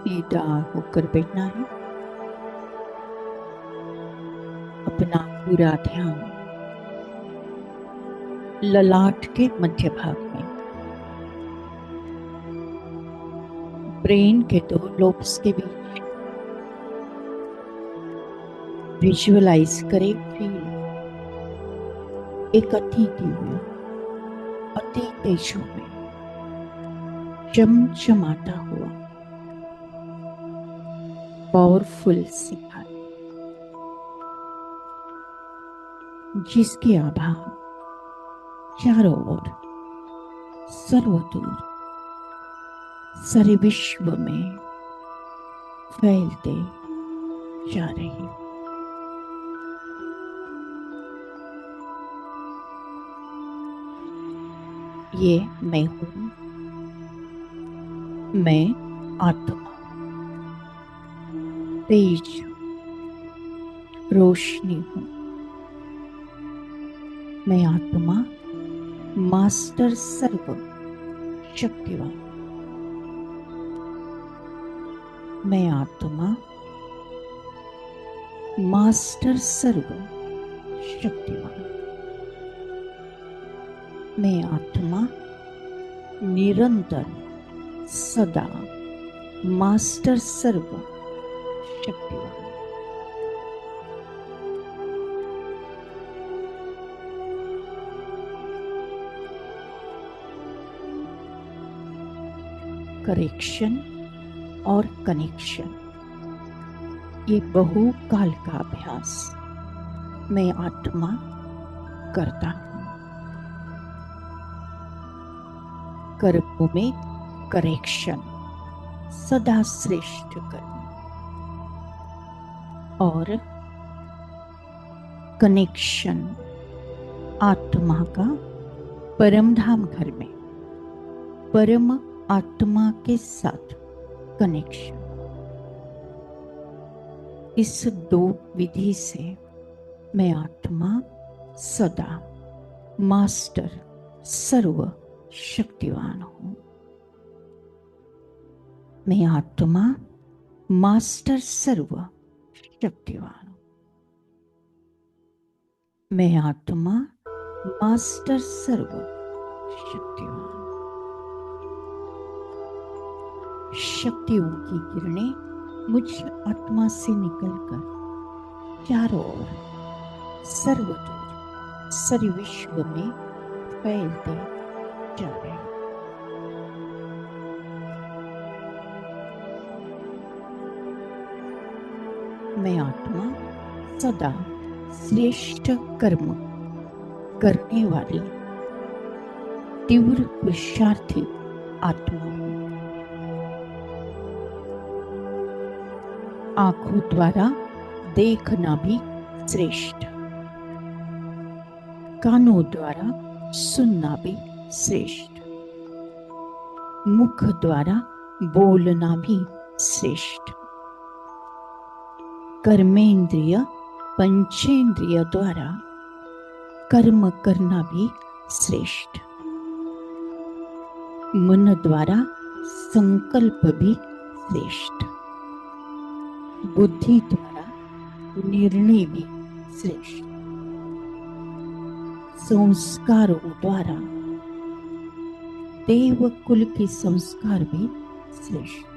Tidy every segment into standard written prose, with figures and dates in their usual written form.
सीधा होकर बैठना है। अपना पूरा ध्यान ललाट के मध्य भाग में, ब्रेन के 2 लोब्स के बीच विजुअलाइज करें, फील एक अति दिव्य, अति तेजोमय, चमचमाता हुआ पावरफुल सिखार, जिसकी आभा चारों ओर सर्वदूर सारे विश्व में फैलते जा रही। ये मैं हूं, मैं आत्मा, तेज रोशनी हूं। मैं आत्मा मास्टर सर्व शक्तिवान। मैं आत्मा मास्टर सर्व शक्तिवान। मैं आत्मा निरंतर सदा मास्टर सर्व शक्तिवान। करेक्शन और कनेक्शन, ये बहुकाल का अभ्यास मैं आत्मा करता हूं। कर्मों में करेक्शन सदा श्रेष्ठ कर्म, और कनेक्शन आत्मा का परम धाम घर में परम आत्मा के साथ कनेक्शन। इस 2 विधि से मैं आत्मा सदा मास्टर सर्व शक्तिवान हूं। मैं आत्मा मास्टर सर्व शक्तिवान हूं। मैं आत्मा मास्टर सर्व शक्तिवान। शक्तियों की किरणें मुझ आत्मा से निकलकर चारों ओर सर्वदूर सारे विश्व में फैलते जा रहे। मैं आत्मा सदा श्रेष्ठ कर्म करने वाली तीव्र पुरुषार्थी आत्मा हूं। आंखों द्वारा देखना भी श्रेष्ठ, कानों द्वारा सुनना भी श्रेष्ठ, मुख द्वारा बोलना भी श्रेष्ठ, कर्मेंद्रिय पंचेंद्रिय द्वारा कर्म करना भी श्रेष्ठ, मन द्वारा संकल्प भी श्रेष्ठ, बुद्धि द्वारा निर्णय भी श्रेष्ठ, संस्कारों द्वारा देव कुल के संस्कार भी श्रेष्ठ।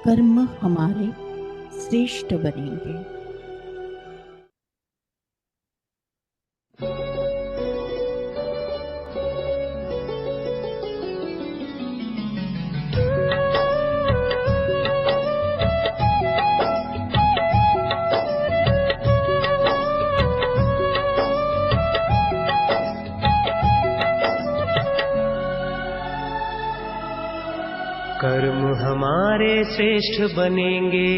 कर्म हमारे श्रेष्ठ बनेंगे। कर्म हमारे श्रेष्ठ बनेंगे,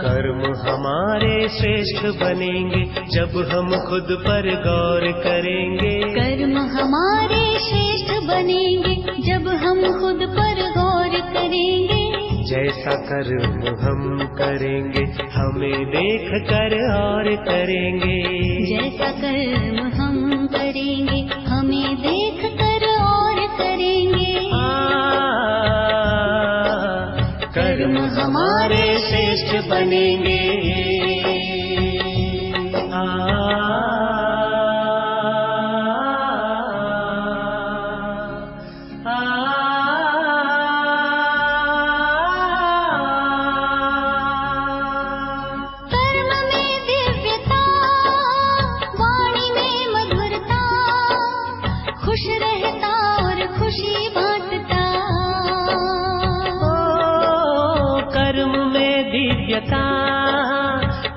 कर्म हमारे श्रेष्ठ बनेंगे जब हम खुद पर गौर करेंगे। कर्म हमारे श्रेष्ठ बनेंगे जब हम खुद पर गौर करेंगे। जैसा कर्म हम करेंगे हमें देख कर और करेंगे। जैसा कर्म हम करेंगे हमें देख कर और करेंगे। कर्म हमारे श्रेष्ठ बनेंगे।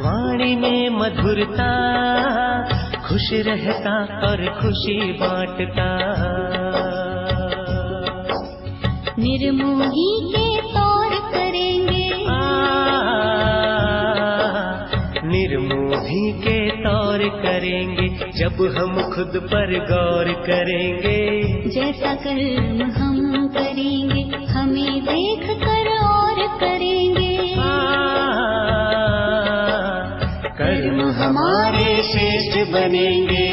वाणी में मधुरता, खुश रहता और खुशी बांटता। निर्मोही के तौर करेंगे। निर्मोही के तौर करेंगे जब हम खुद पर गौर करेंगे। जैसा कर्म हम करेंगे हमें देख कर और करेंगे। कर्म हमारे श्रेष्ठ बनेंगे।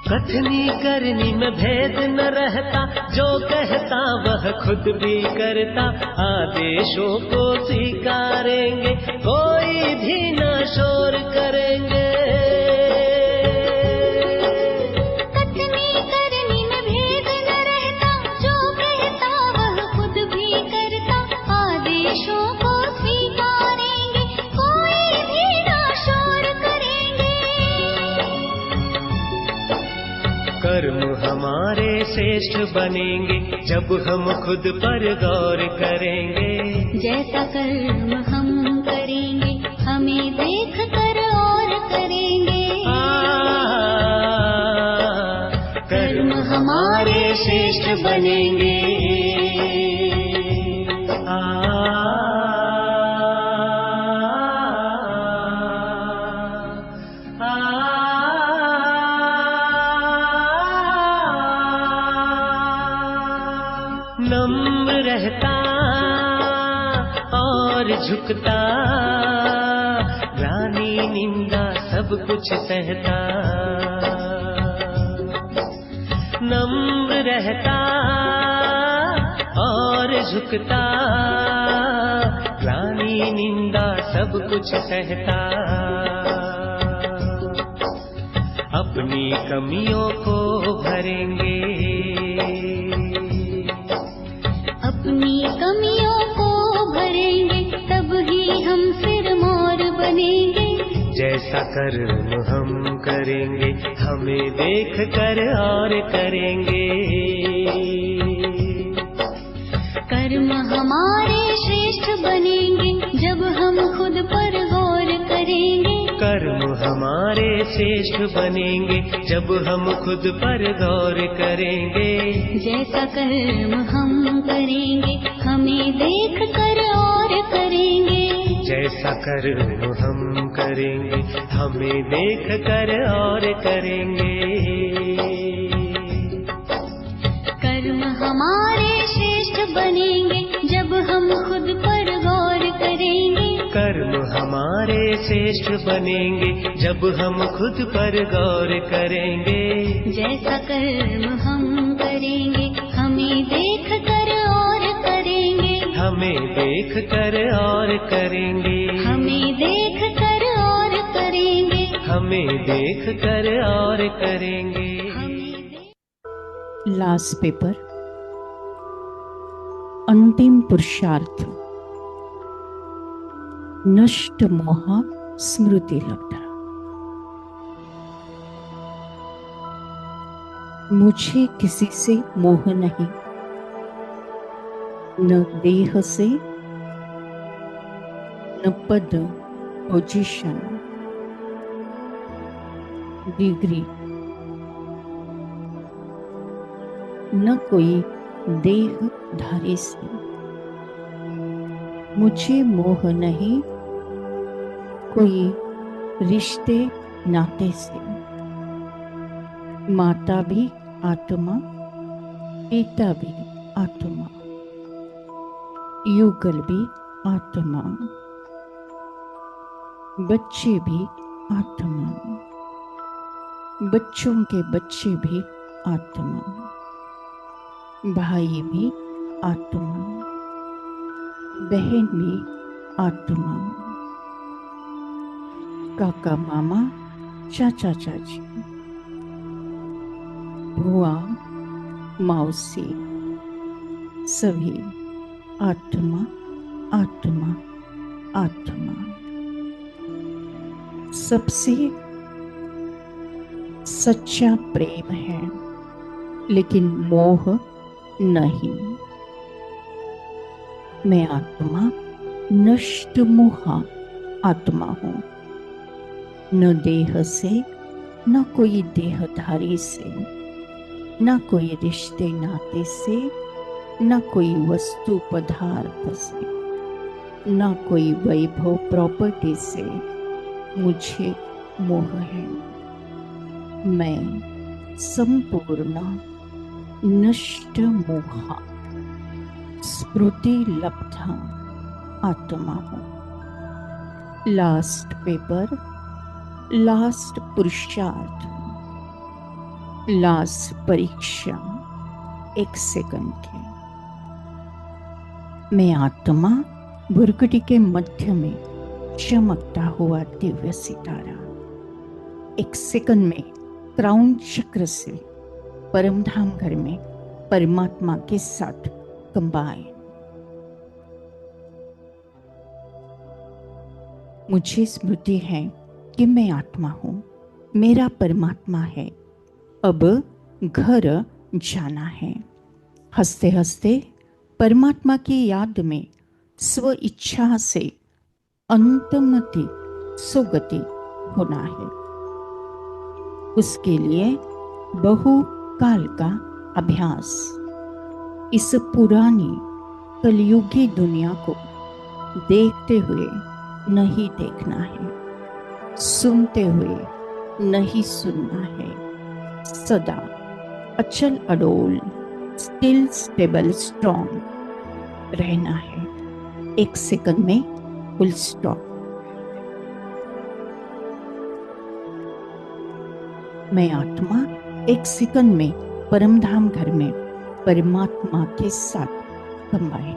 कथनी करनी में भेद न रहता, जो कहता वह खुद भी करता। आदेशों को स्वीकारेंगे कोई भी न शोर करेंगे। कथनी करनी में भेद न रहता, जो कहता वह खुद भी करता। आदेशों को स्वीकारेंगे कोई भी न शोर करेंगे। कर्म हमारे श्रेष्ठ बनेंगे जब हम खुद पर गौर करेंगे। जैसा कर्म हम करेंगे हमें देख कर और करेंगे। कर्म हमारे श्रेष्ठ बनेंगे। नम्र रहता और झुकता, ग्लानि निंदा सब कुछ सहता। नम्र रहता और झुकता, ग्लानि निंदा सब कुछ सहता। अपनी कमियों को भरेंगे। अपनी कमियों को भरेंगे तब ही हम सिरमौर बनेंगे। जैसा कर्म हम करेंगे हमें देख कर और करेंगे। कर्म हमारे श्रेष्ठ बनेंगे जब हम खुद पर गौर करेंगे। कर्म हमारे श्रेष्ठ बनेंगे जब हम खुद पर गौर करेंगे। जैसा कर्म हम करेंगे हमें देख कर और करेंगे। जैसा कर्म हम करेंगे हमें देख कर और करेंगे। कर्म हमारे श्रेष्ठ बनेंगे जब हम खुद पर गौर करेंगे। कर्म हमारे श्रेष्ठ बनेंगे जब हम खुद पर गौर करेंगे। जैसा कर्म हम करेंगे हमें देख कर और करेंगे। हमें देख कर और करेंगे। हमें देख कर और करेंगे। हमें देख कर और करेंगे। लास्ट पेपर, अंतिम पुरुषार्थ, नष्ट मोह स्मृति लब्धा। मुझे किसी से मोह नहीं, न देह से, न पद, पोजीशन, डिग्री, न कोई देहधारी से। मुझे मोह नहीं कोई रिश्ते नाते से। माता भी आत्मा, पिता भी आत्मा, युगल भी आत्मा, बच्चे भी आत्मा, बच्चों के बच्चे भी आत्मा, भाई भी आत्मा, बहन भी आत्मा, काका मामा, चाचा चाची, बुआ मौसी, सभी आत्मा आत्मा आत्मा। सबसे सच्चा प्रेम है, लेकिन मोह नहीं। मैं आत्मा नष्ट मोहा आत्मा हूं, न देह से, न कोई देहधारी से, न कोई रिश्ते नाते से, न कोई वस्तु पदार्थ से, न कोई वैभव प्रॉपर्टी से मुझे मोह है। मैं संपूर्ण नष्ट मोहा स्मृति लब्धा आत्मा हूं। लास्ट पेपर, लास्ट पुरुषार्थ, लास्ट परीक्षा 1 सेकंड की। मैं आत्मा बुरकटी के मध्य में चमकता हुआ दिव्य सितारा, 1 सेकंड में क्राउन चक्र से परमधाम घर में परमात्मा के साथ कंबाइन। मुझे स्मृति है कि मैं आत्मा हूं, मेरा परमात्मा है, अब घर जाना है। हंसते हंसते परमात्मा की याद में स्व इच्छा से अंतमति सुगति होना है। उसके लिए बहुकाल का अभ्यास इस पुरानी कलयुगी दुनिया को देखते हुए नहीं देखना है, सुनते हुए नहीं सुनना है। सदा अचल अडोल, स्टिल स्टेबल स्ट्रॉन्ग रहना है। 1 सेकंड में फुल स्टॉप। मैं आत्मा 1 सेकंड में परमधाम घर में परमात्मा के साथ कंबाइन।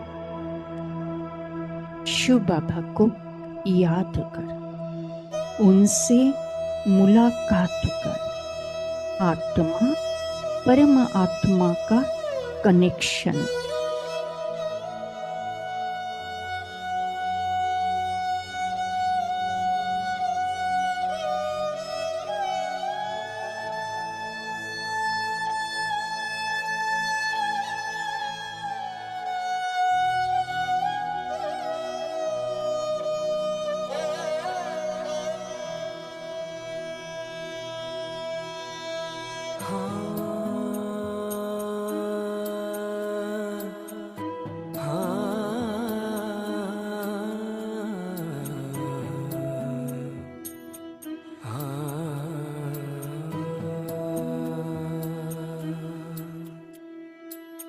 शिव बाबा को याद कर, उनसे मुलाकात कर। आत्मा परम आत्मा का कनेक्शन।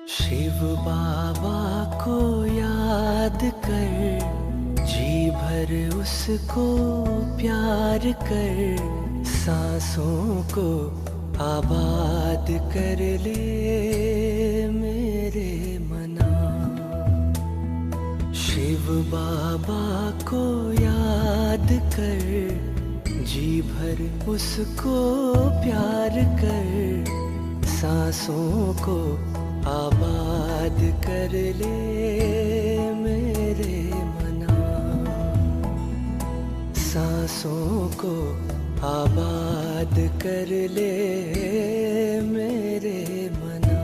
शिव बाबा को याद कर, जी भर उसको प्यार कर, सांसों को आबाद कर ले मेरे मना। शिव बाबा को याद कर, जी भर उसको प्यार कर, सांसों को आबाद कर ले मेरे मना। सांसों को आबाद कर ले मेरे मना।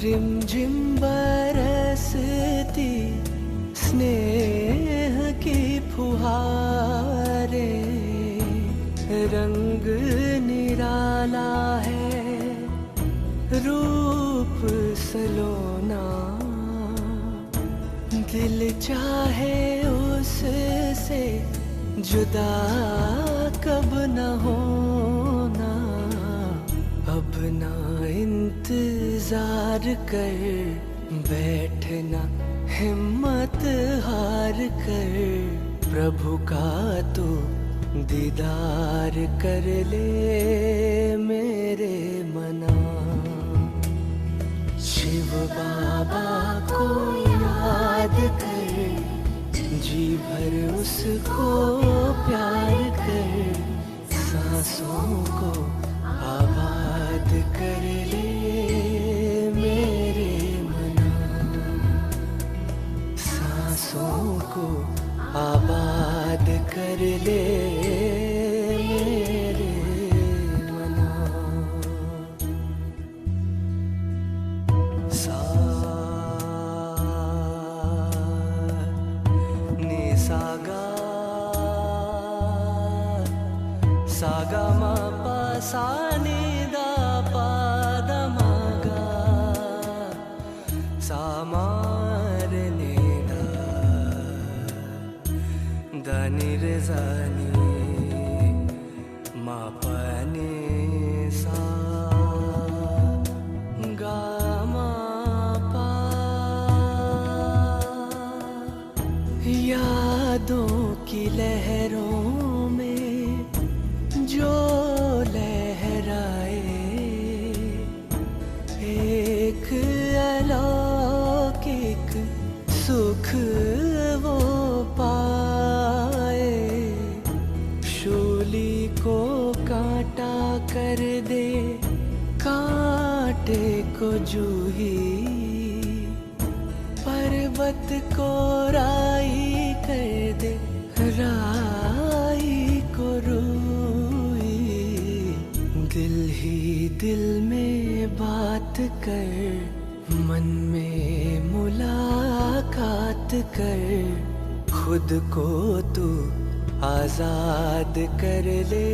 रिमझिम बरसती स्नेह की फुहारें, रंग निराला है रूप सलोना, दिल चाहे उससे जुदा कब न होना, अब ना इंतजार कर बैठना हिम्मत हार कर, प्रभु का तो दीदार कर ले मेरे मना। शिव बाबा को याद कर, जी भर उसको प्यार कर, सांसों को आबाद कर ले मेरे मना, सांसों को आबाद कर ले मेरे मना। सा नि सा गा, सा गा मा पा सा नि दा पा दा मा गा, सा मा रे नि दा, दा नि रे सा नि, मा पा नि सा, गा मा पा। यादों की लहरों में जो लहराए, एक अलौकिक सुख वो पाए, शूली को कांटा कर दे कांटे को जूही, पर्वत को राई कर दे राई को रूई, दिल ही दिल में बात कर, मन में मुलाकात कर, खुद को तू आजाद कर ले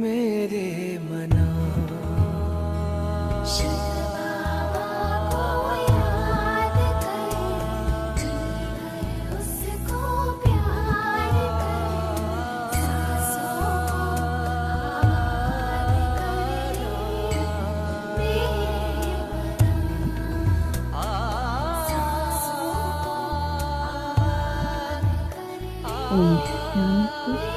मेरे मना। ओम शांति।